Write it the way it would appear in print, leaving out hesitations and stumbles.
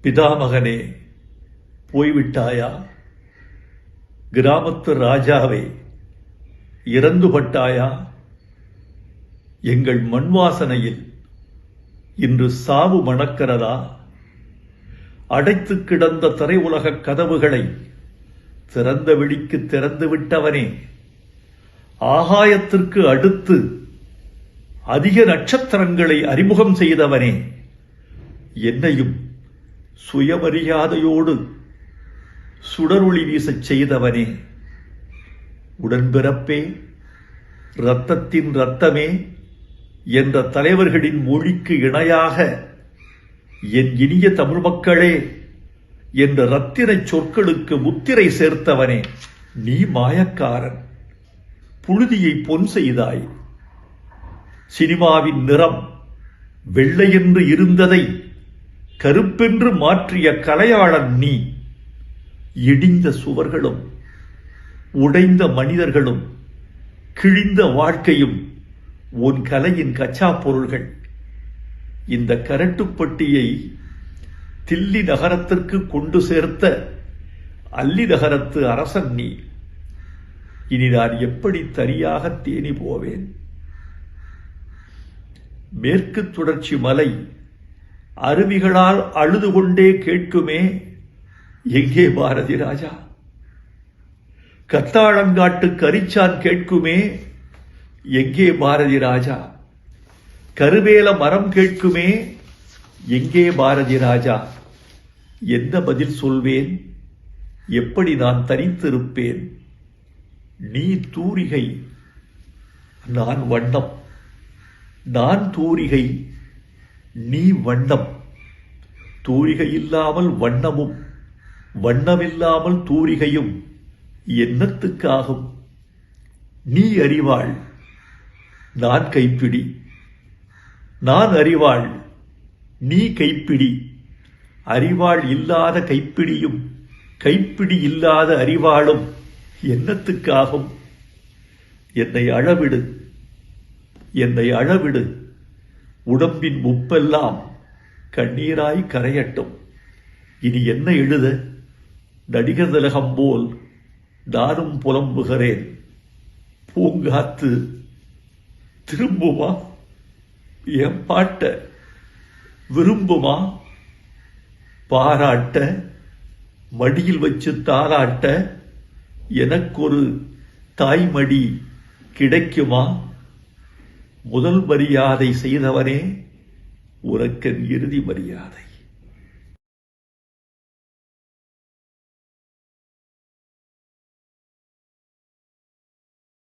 பிதாமகனே, போய்விட்டாயா? கிராமத்து ராஜாவே, இறந்துபட்டாயா? எங்கள் மண்வாசனையில் இன்று சாவு மணக்கிறதா? அடைத்து கிடந்த திரை உலக கதவுகளை திறந்த வெளிக்கு திறந்து விட்டவனே, ஆகாயத்திற்கு அடுத்து அதிக நட்சத்திரங்களை அறிமுகம் செய்தவனே, என்னையும் சுயமரியாதையோடு சுடரொளி வீசச் செய்தவனே, உடன்பிறப்பே, இரத்தத்தின் இரத்தமே என்ற தலைவர்களின் மொழிக்கு இணையாக என் இனிய தமிழ் மக்களே என்ற ரத்தினச் சொற்களுக்கு முத்திரை சேர்த்தவனே, நீ மாயக்காரன். புழுதியை பொன் செய்தாய். சினிமாவின் நிறம் வெள்ளையென்று இருந்ததை கருப்பென்று மாற்றிய கலையாளன் நீ. இடிந்த சுவர்களும் உடைந்த மனிதர்களும் கிழிந்த வாழ்க்கையும் உன் கலையின் கச்சா பொருள்கள். இந்த கரட்டுப்பட்டியை தில்லி நகரத்திற்கு கொண்டு சேர்த்த அல்லி நகரத்து அரசன் நீ. இனி நான் எப்படி தனியாக தேனி போவேன்? மேற்கு தொடர்ச்சி மலை அருவிகளால் அழுது கொண்டே கேட்குமே, எங்கே பாரதி ராஜா? கத்தாழங்காட்டு கரிச்சான் கேட்குமே, எங்கே பாரதி ராஜா? கருவேல மரம் கேட்குமே, எங்கே பாரதி ராஜா? என்ன பதில் சொல்வேன்? எப்படி நான் தனித்திருப்பேன்? நீ தூரிகை, நான் வண்ணம். நான் தூரிகை, நீ வண்ணம். தூரிகை இல்லாமல் வண்ணமும், வண்ணமில்லாமல் தூரிகையும் என்னத்துக்காகும்? நீ அறிவாள், நான் கைப்பிடி. நான் அறிவாள், நீ கைப்பிடி. அறிவாள் இல்லாத கைப்பிடியும் கைப்பிடி இல்லாத அறிவாளும் என்னத்துக்காகும்? என்னை அழவிடு, என்னை அழவிடு. உடம்பின் முப்பெல்லாம் கண்ணீராய் கரையட்டும். இனி என்ன எழுத? நடிகர் திலகம் போல் நானும் புலம்புகிறேன். பூங்காத்து திரும்புமா? என் பாட்ட விரும்புமா? பாராட்ட, மடியில் வச்சு தாராட்ட எனக்கொரு தாய்மடி கிடைக்குமா? முதல் மரியாதை செய்தவனே, உனக்கென் இறுதி மரியாதை.